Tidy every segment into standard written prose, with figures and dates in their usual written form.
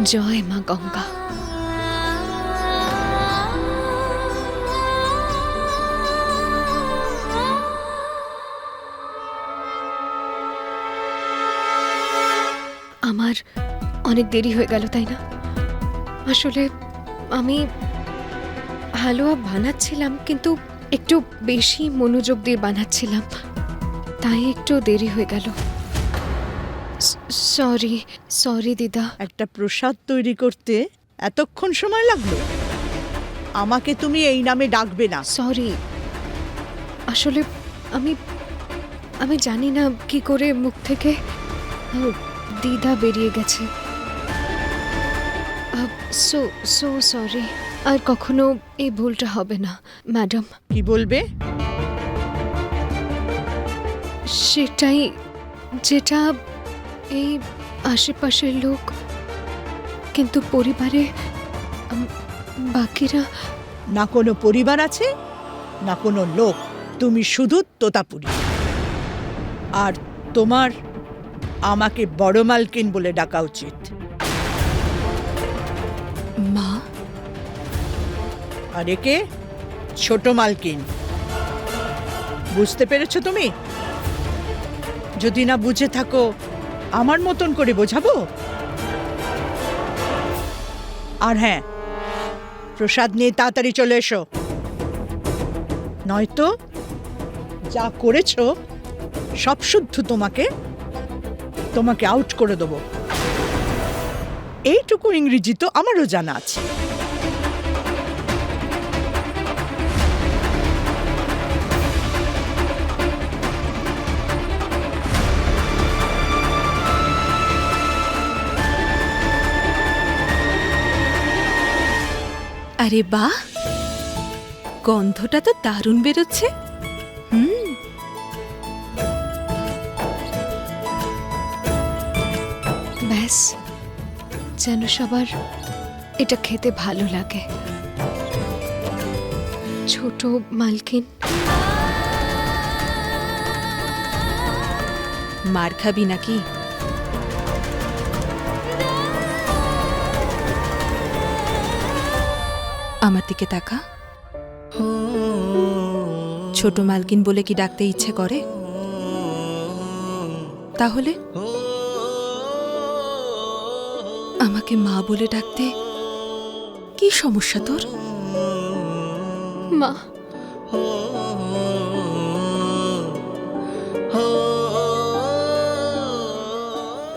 জয় মা গঙ্গা। আমার অনেক দেরি হয়ে গেল, তাই না? আসলে আমি হালুয়া বানাচ্ছিলাম, কিন্তু একটু বেশি মনোযোগ দিয়ে বানাচ্ছিলাম, তাই একটু দেরি হয়ে গেল। সরি সরি দিদা। একটা প্রসাদ তৈরি করতে এতক্ষণ সময় লাগলো? আমাকে তুমি এই নামে ডাকবে না। সরি, আসলে আমি আমি জানি না কি করে মুখ থেকে দিদা বেরিয়ে গেছে। So so sorry. আর কখনো এই ভুলটা হবে না ম্যাডাম। কি বলবে? সেটাই, যেটা এই আশেপাশের লোক, কিন্তু পরিবারে বাকিরা। না কোনো পরিবার আছে, না কোনো লোক। তুমি শুধু তোতাপুরি। আর তোমার আমাকে বড় মালকিন বলে ডাকা উচিত। মা? আর একে ছোট মালকিন। বুঝতে পেরেছো তুমি? যদি না বুঝে থাকো, আমার মতন করে বোঝাবো। আর হ্যাঁ, প্রসাদ নিয়ে তাড়াতাড়ি চলে এসো, নয়তো যা করেছো সব শুদ্ধ তোমাকে আউট করে দেবো। এইটুকু ইংরেজি তো আমারও জানা আছে। আরে বাহ, গন্ধটা তো দারুণ বেরোচ্ছে। ব্যাস, যেন সবার এটা খেতে ভালো লাগে। ছোট মালকিন। মার খাবি নাকি? আমার দিকে তাকা। ছোট মালকিন বলে কি ডাকতে ইচ্ছে করে? তাহলে আমাকে মা বলে ডাকতে কি সমস্যা তোর? মা,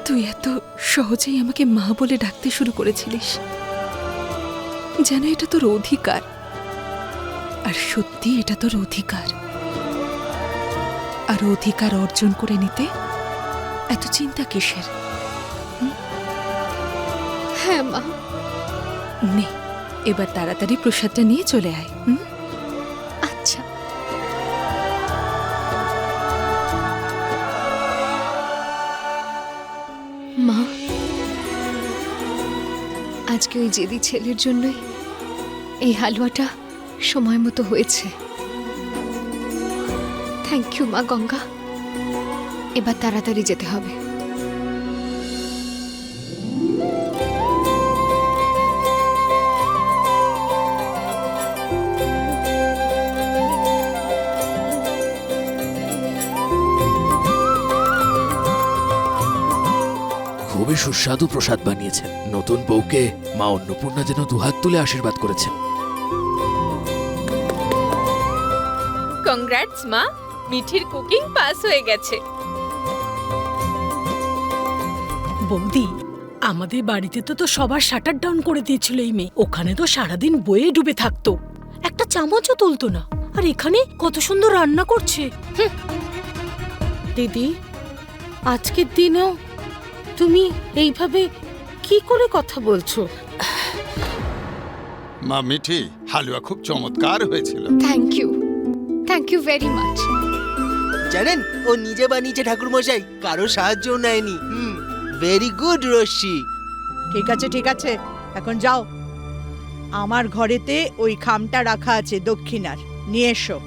তুই এত সহজেই আমাকে মা বলে ডাকতে শুরু করেছিলিস, যেন এটা তোর অধিকার। আর সত্যি এটা তোর অধিকার। আর অধিকার অর্জন করে নিতে এত চিন্তা কিসের? হ্যাঁ মা। নে, এবার তাড়াতাড়ি প্রসাদটা নিয়ে চলে আয়। আচ্ছা। মা, আজকে ওই জেদি ছেলের জন্যই এই হালুয়াটা সময় মতো হয়েছে। থ্যাংক ইউ মা গঙ্গা। এবার তাড়াতাড়ি যেতে হবে। খুবই সুস্বাদু প্রসাদ বানিয়েছেন। নতুন বউকে মা অন্নপূর্ণা যেন দুহাত তুলে আশীর্বাদ করেছেন। কংগ্রাটস মা, মিঠির কুকিং পাস হয়ে গেছে। বৌদি, আমাদের বাড়িতে তো সবার শাটার ডাউন করে দিয়েছিল এই মেয়ে। ওখানে তো সারাদিন বইয়ে ডুবে থাকতো, একটা চামচও তুলতো না। আর এখানে কত সুন্দর রান্না করছে। দিদি, আজকের দিনেও তুমি এইভাবে কি করে কথা বলছো? মা মিঠি, হালুয়া খুব চমৎকার হয়েছিল। Thank you very much. জানেন, ও নিজে বানিয়েছে ঠাকুরমশাই, কারো সাহায্যও নেয়নি। Very good Rashmi. ঠিক আছে ঠিক আছে, এখন যাও। আমার ঘরেতে ওই খামটা রাখা আছে দক্ষিণার, নিয়ে এসো।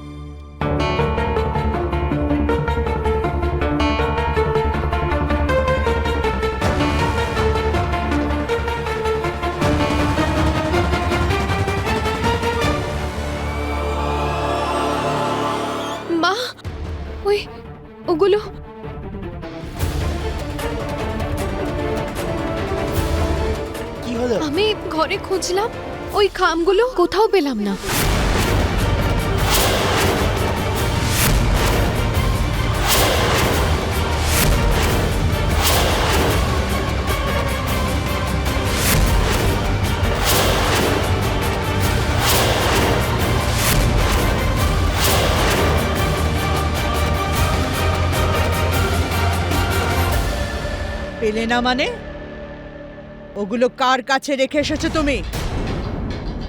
আমি ঘরে খুঁজলাম, ওই খামগুলো কোথাও পেলাম না। পেলে না মানে? ওগুলো কার কাছে রেখে এসেছো তুমি?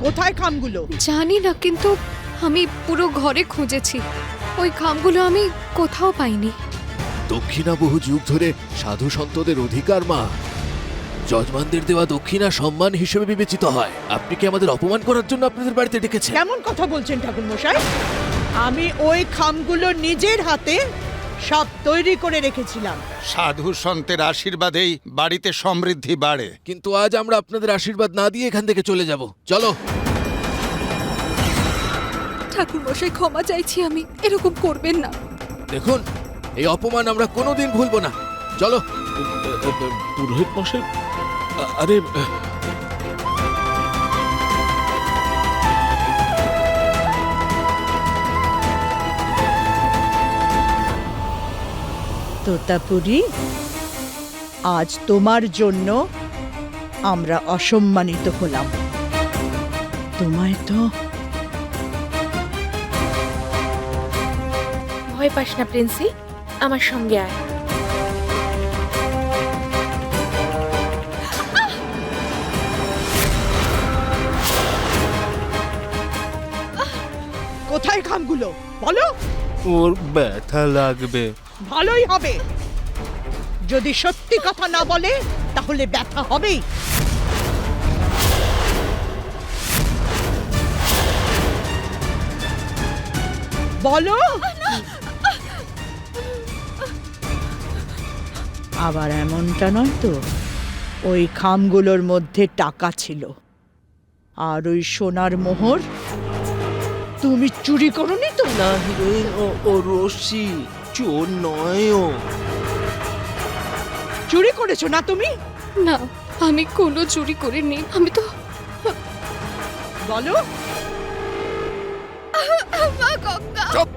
কোথায় খামগুলো? জানি না, কিন্তু আমি পুরো ঘরে খুঁজেছি, ওই খামগুলো আমি কোথাও পাইনি। দক্ষিণা বহু যুগ ধরে সাধু সন্তদের অধিকার মা। যজমানদের দেওয়া দক্ষিণা সম্মান হিসেবে বিবেচিত হয়। আপনি কি আমাদের অপমান করার জন্য আপনাদের বাড়িতে ডেকেছেন? কেমন কথা বলছেন ঠাকুর মশাই? আমি ওই খামগুলো নিজের হাতে সব তৈরি করে রেখেছিলাম। সাধু সন্তের আশীর্বাদেই বাড়িতে সমৃদ্ধি বাড়ে। কিন্তু আজ আমরা আপনাদের আশীর্বাদ না দিয়ে এখান থেকে চলে যাব। চলো। ঠাকুর মশাই, ক্ষমা চাইছি আমি, এরকম করবেন না। দেখুন, এই অপমান আমরা কোনোদিন ভুলবো না। চলো। পুরোহিত মশাই, আরে তোতাপুরি, আজ তোমার জন্য আমরা অসম্মানিত হলাম। তোমায় তো ভয় পাস না প্রিন্সি, আমার সঙ্গে আয়। কোথায় খামগুলো বলো? ওর ব্যথা লাগবে। ভালোই হবে। যদি সত্যি কথা না বলে তাহলে ব্যথা হবেই। বলো। আবার এমনটা নয় তো? ওই খামগুলোর মধ্যে টাকা ছিল, আর ওই সোনার মোহর তুমি চুরি করোনি তো? না হিরোইন, ও রশ্মি, চোর নয় ও। চুরি করেছো না তুমি? না, আমি কোনো চুরি করিনি। আমি তো বলো। চুপ!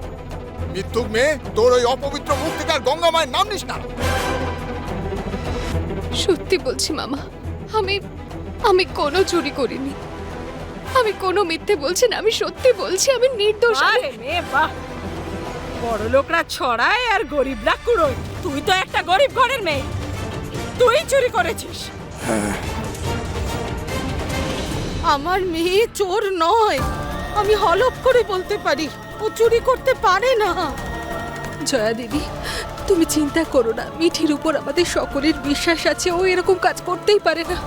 মৃত্যুক মেয়ে, তোর ওই অপবিত্র মুখ থেকে আর গঙ্গা মায়ের নাম নিস না। সত্যি বলছি মামা, আমি কোনো চুরি করিনি। আমি কোনো মিথ্যে বলছি না, আমি সত্যি বলছি, আমি নির্দোষ। আরে মেয়ে বাহ, বড় লোকরা ছড়ায় আর গরিবরা কুড়োয়। তুই তো একটা গরিব ঘরের মেয়ে, তুই চুরি করেছিস। আমার মেয়ে চোর নয়, আমি হলফ করে বলতে পারি, ও চুরি করতে পারে না। জয়া দিদি, তুমি চিন্তা করো না, মিঠির উপর আমাদের সকলের বিশ্বাস আছে, ও এরকম কাজ করতেই পারে না।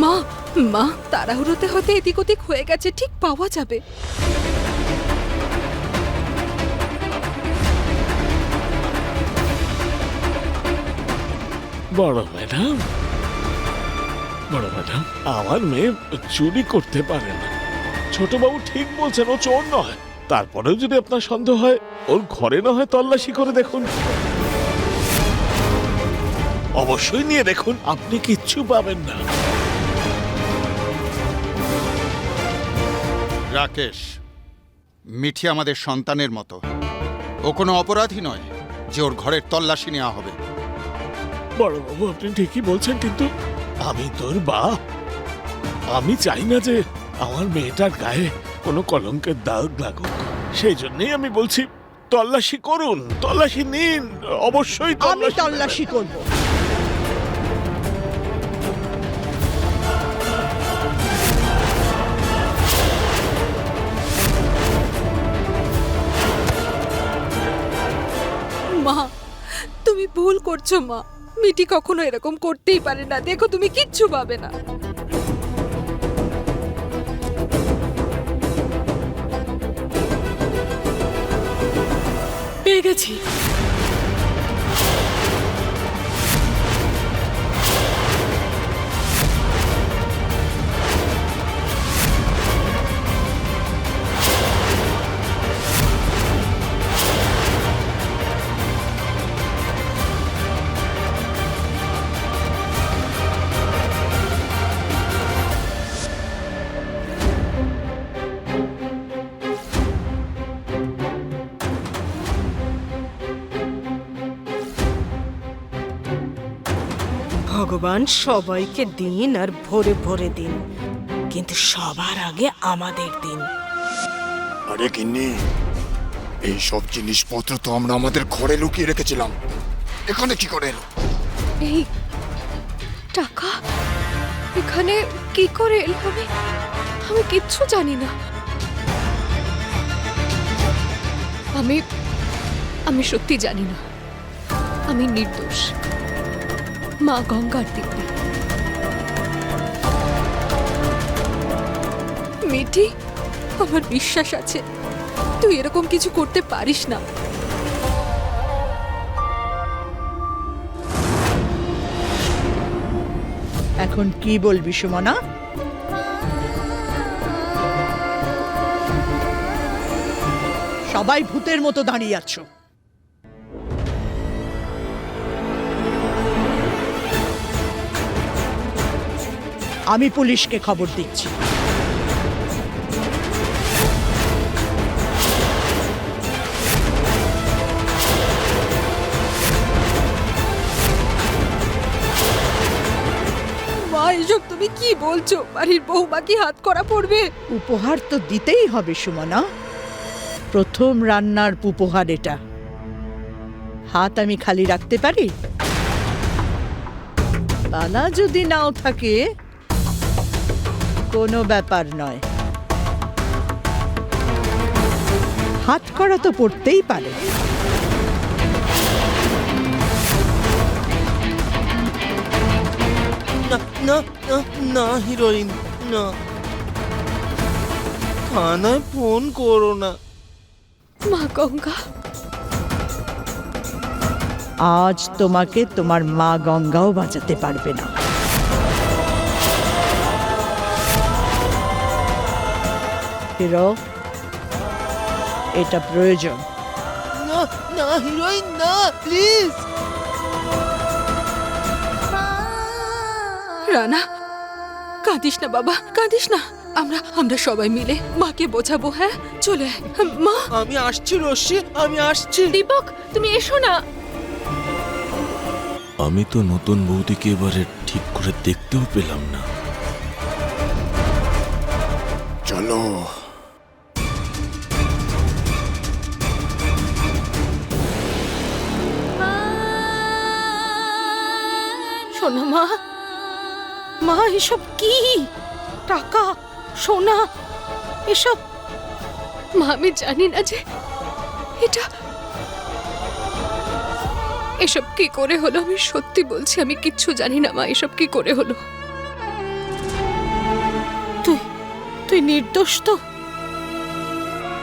মা, মা, তাড়াহুড়োতে হয়তো এদিক ওদিক হয়ে গেছে, ঠিক পাওয়া যাবে। বড় ম্যাডাম, আমার মেয়ে চুরি করতে পারে না। ছোটবাবু ঠিক বলছেন, ও চোর নয়। তারপরেও যদি আপনার সন্দেহ হয়, ওর ঘরে না হয় তল্লাশি করে দেখুন। অবশ্যই নিয়ে দেখুন, আপনি কিচ্ছু পাবেন না। রাকেশ, মিঠি আমাদের সন্তানের মতো। ও কোনো অপরাধী নয় যে ওর ঘরের তল্লাশি নেওয়া হবে। বড়বাবু, আপনি ঠিকই বলছেন, কিন্তু আমি তোর বাপ। আমি চাই না যে আমার মেয়েটার গায়ে কোনো কলঙ্কের দাগ লাগুক। সেই জন্যই আমি বলছি, তল্লাশি করুন, তল্লাশি নিন, অবশ্যই আমি তল্লাশি করব। মা, তুমি ভুল করছো মা। মিটি কখনো এরকম করতেই পারে না। দেখো, তুমি কিচ্ছু পাবে না। পেয়ে গেছি। ভগবান সবাইকে দিন আর ভরে ভরে দিন, কিন্তু সবার আগে আমাদের দিন। আরে গিন্নি, এই সব জিনিসপত্র তো আমরা আমাদের ঘরে লুকিয়ে রেখেছিলাম, এখানে কি করে এলো? এই টাকা এখানে কি করে এলো? আমি কিচ্ছু জানি না। আমি সত্যি জানি না। আমি নির্দোষ। মা গঙ্গার দিব্যি। মিঠি, আমার বিশ্বাস আছে তুই এরকম কিছু করতে পারিস না। এখন কি বলবি সুমনা? সবাই ভূতের মতো দাঁড়িয়ে আছো। আমি পুলিশকে খবর দিচ্ছি। মা, এসব তুমি কি বলছো? বাড়ির বৌমা কি হাত করা পড়বে? উপহার তো দিতেই হবে সুমনা। প্রথম রান্নার উপহার এটা। হাত আমি খালি রাখতে পারি? বালা যদি নাও থাকে কোনো ব্যাপার নয়, হাত করা তো পড়তেই পারে। না না না না হিরোইন, না, থানায় ফোন করো না। মা গঙ্গা, আজ তোমাকে তোমার মা গঙ্গাও বাঁচাতে পারবে না। হিরো, এটা প্রয়োজন। না না হিরোইন, না, প্লিজ। রানা, কাঁদিস না বাবা, কাঁদিস না। আমরা সবাই মিলে মাকে বোঝাবো। হ্যাঁ, চলে আয়। মা, আমি আসছি রশ্মি, আমি আসছি। দীপক, তুমি এসো না। আমি তো নতুন বৌদিকে এবারে ঠিক করে দেখতেও পেলাম না। চলো। সোনা মা, মা এসব কি? টাকা, সোনা, এসব? মা আমি জানি না যে এসব কি করে হলো। আমি সত্যি বলছি, আমি কিচ্ছু জানি না মা, এসব কি করে হলো। তুই নির্দোষ তো?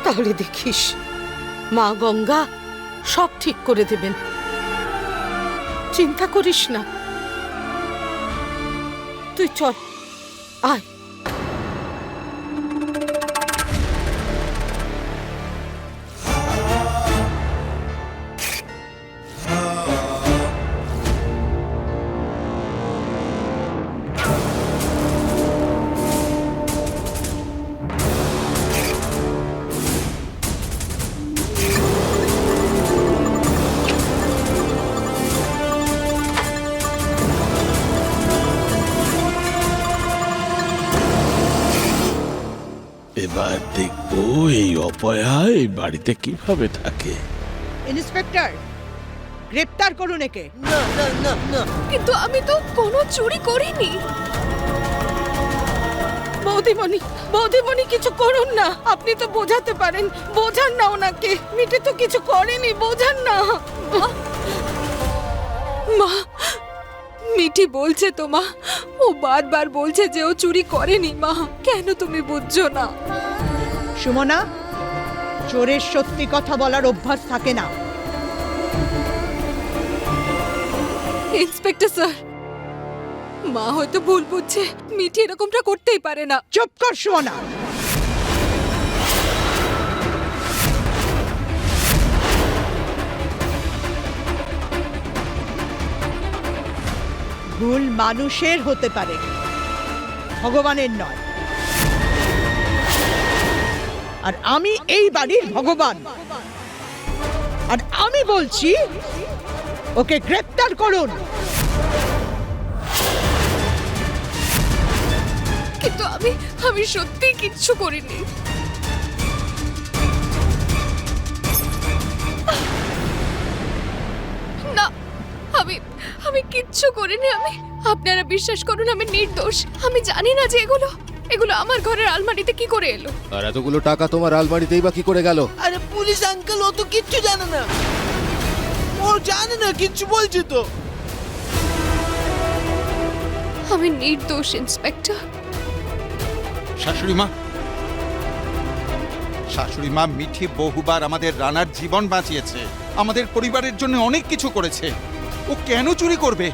তাহলে দেখিস, মা গঙ্গা সব ঠিক করে দেবেন, চিন্তা করিস না। তুই চল, আয়। এবার দেখবো এই অপয়া এই বাড়িতে কিভাবে থাকে। ইন্সপেক্টর, গ্রেপ্তার করুন একে। না না না না, কিন্তু আমি তো কোনো চুরি করিনি। বৌদিমণি, বৌদিমণি কিছু করুন না। আপনি তো বোঝাতে পারেন, বোঝান না ওনাকে। মিঠে তো কিছু করেনি, বোঝান না। মা, মিঠি বলছে তো মা, ও বারবার বলছে যে ও চুরি করেনি। মা, কেন তুমি বুঝছো না? সুমনা, চোরের সত্যি কথা বলার অভ্যাস থাকে না। ইন্সপেক্টর স্যার, মা হয়তো ভুল বুঝছে। মিঠি এরকমটা করতেই পারে না। চুপ কর সুমনা। ভুল মানুষের হতে পারে, ভগবানের নয়। আর আমি এই বাড়ির ভগবান। আর আমি বলছি, ওকে গ্রেপ্তার করুন। কিন্তু আমি সত্যি কিচ্ছু করিনি। না, আমি কিচ্ছু করিনি। আপনারা বিশ্বাস করুন, আমি নির্দোষ। আমি জানি না যে এগুলো আমার ঘরের আলমারিতে কি করে এলো। আর এতগুলো টাকা তোমার আলমারিতেই বা কি করে গেল? আরে পুলিশ আঙ্কেল ও তো কিচ্ছু জানে না, ও জানে না, কিচ্ছু বলছে তো। আমি নির্দোষ ইন্সপেক্টর। শাশুড়ি মা মিঠি বহুবার আমাদের রানার জীবন বাঁচিয়েছে, আমাদের পরিবারের জন্য অনেক কিছু করেছে। ও কেন চুরি করবে?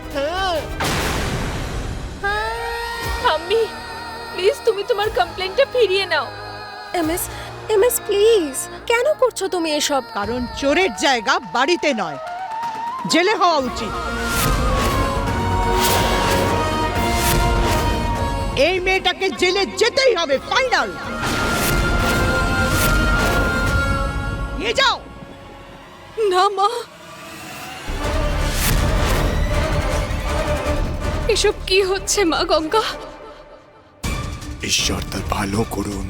আমি প্লিজ তুমি তোমার কমপ্লেনটা ফিরিয়ে নাও। এমএস প্লিজ, কেন করছো তুমি এসব? কারণ চোরের জায়গা বাড়িতে নয়, জেলে হওয়া উচিত। এই মেয়েটাকে জেলে যেতেই হবে, ফাইনাল। নিয়ে যাও। না মা, এসব কি হচ্ছে মা গঙ্গা? ঈশ্বর তার ভালো করুন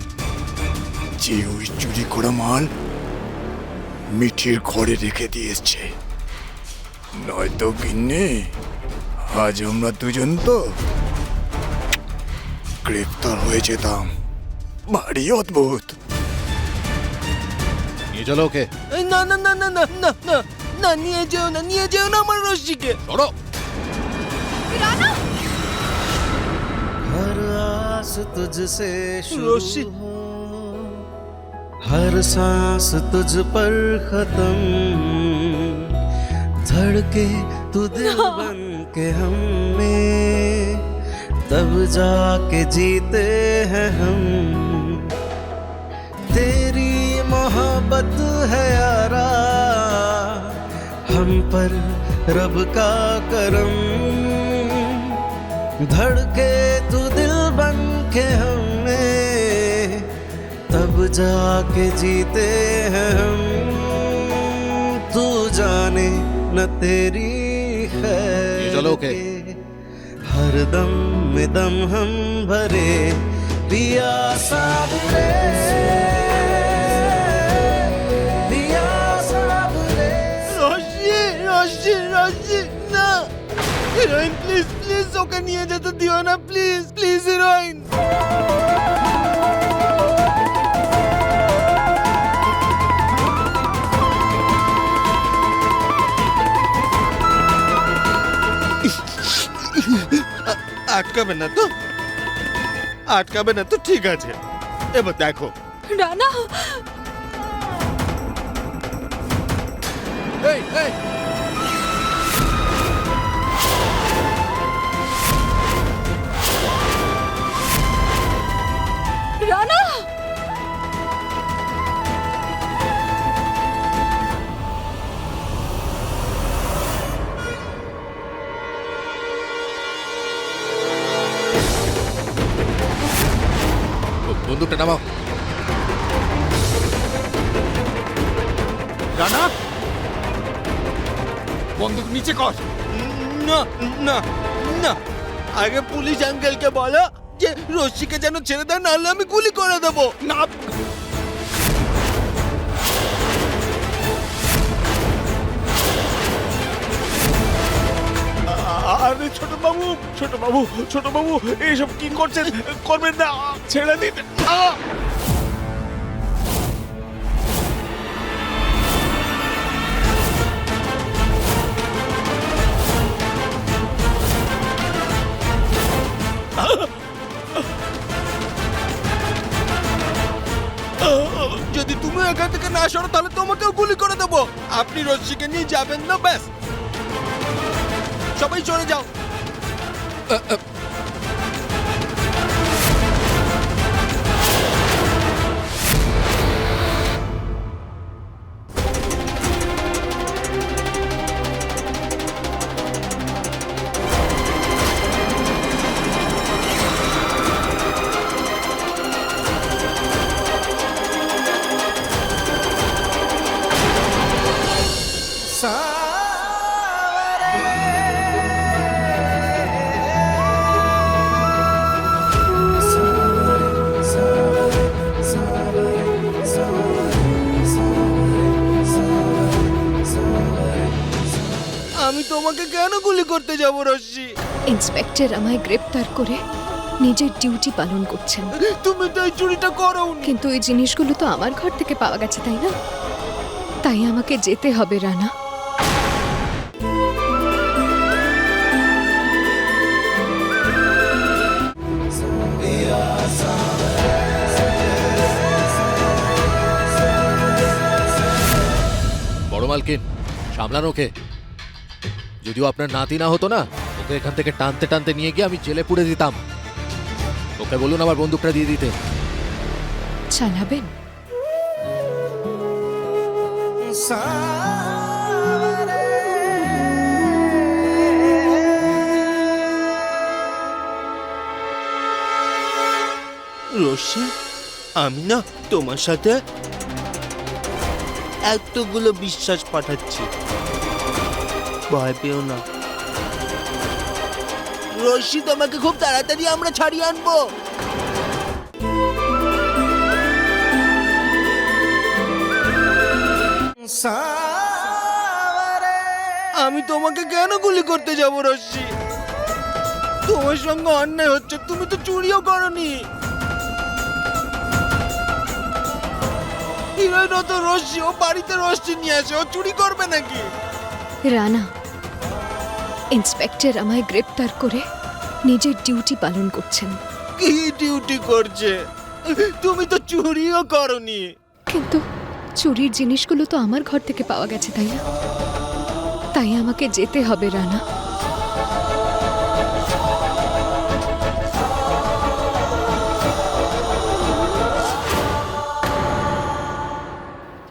যে ওই চুরি করা মাল মিঠির ঘরে রেখে দিয়েছে, নয়তো গিন্নি আজ আমরা দুজন তো গ্রেফতার হয়ে যেতাম। ভারী অদ্ভুত। নিয়ে চলো ওকে। না না না না না না না না, নিয়ে যেও না, নিয়ে যেও না আমার রশ্মিকে। সরো। हर आस तुझसे রশ্মি, हर सांस तुझ पर खत्म, धड़के तू दिल बन के हम में, तब जाके जीते हैं हम। तेरी मोहब्बत है यारा, हम पर रब का करम, धड़के तू दिल बन के हमें, तब जाके जीते हैं हम। तू जाने न तेरी ये चलो खैर ओके। के हर दम में दम हम भरे, पिया साबरे, पिया साबरे। রশ্মি রশ্মি রশ্মি, না হিরোইন, প্লিজ প্লিজ ওকে নিয়ে যেতে দিও না, প্লিজ প্লিজ হিরোইন। আটকাবে না তো? আটকাবে না তো? ঠিক আছে, এবার দেখো। রানা, এই এই রানা, বন্দুকটা নামাও। রানা, বন্দুক নিচে কর। না না না, আগে পুলিশ আঙ্কেলকে বলো যে রশ্মিকে যেন ছেড়ে দেয়, নাহলে আমি গুলি করে দেবো। না, আরে ছোট বাবু, ছোট বাবু, ছোট বাবু, এইসব কি করছেন? করবেন না, ছেড়ে দিন। যদি তুমি এখান থেকে না সরো তাহলে তোমাকেও গুলি করে দেবো। আপনি রশ্মিকে নিয়ে যাবেন না, ব্যাস। সবাই চলে যাও। কেন গুলি করতে যাব রশ্মি? ইন্সপেক্টর আমায় গ্রেপ্তার করে নিজের ডিউটি পালন করছেন। তুমি তো এই চুরিটা করো। কিন্তু এই জিনিসগুলো তো আমার ঘর থেকে পাওয়া গেছে, তাই না? তাই আমাকে যেতে হবে রানা। বড় মালকিন, সামলান ওকে। যদিও আপনার নাতি না হতো না, ওকে এখান থেকে টানতে টানতে নিয়ে গিয়ে আমি জেলে পুড়ে দিতাম। ওকে বলুন আমার বন্দুকটা দিয়ে দিতে। চালাবেন? রশ্মি, আমি না তোমার সাথে এতগুলো বিশ্বাস পাঠাচ্ছি, ভয় পেও না। রশ্মি, তোমাকে খুব তাড়াতাড়ি আমরা ছাড়িয়ে আনবো। আমি তোমাকে কেন গুলি করতে যাব রশ্মি? তোমার সঙ্গে অন্যায় হচ্ছে, তুমি তো চুরিও করনি। হিরোইন তো রশ্মি, ও বাড়িতে রশ্মি নিয়ে আসে, ও চুরি করবে নাকি? রানা, ইন্সপেক্টর আমায় গ্রেপ্তার করে নিজের ডিউটি পালন করছেন। কি ডিউটি করছে? তুমি তো চুরিও করনি। কিন্তু চুরির জিনিসগুলো তো আমার ঘর থেকে পাওয়া গেছে, তাই না? তাই আমাকে যেতে হবে রানা।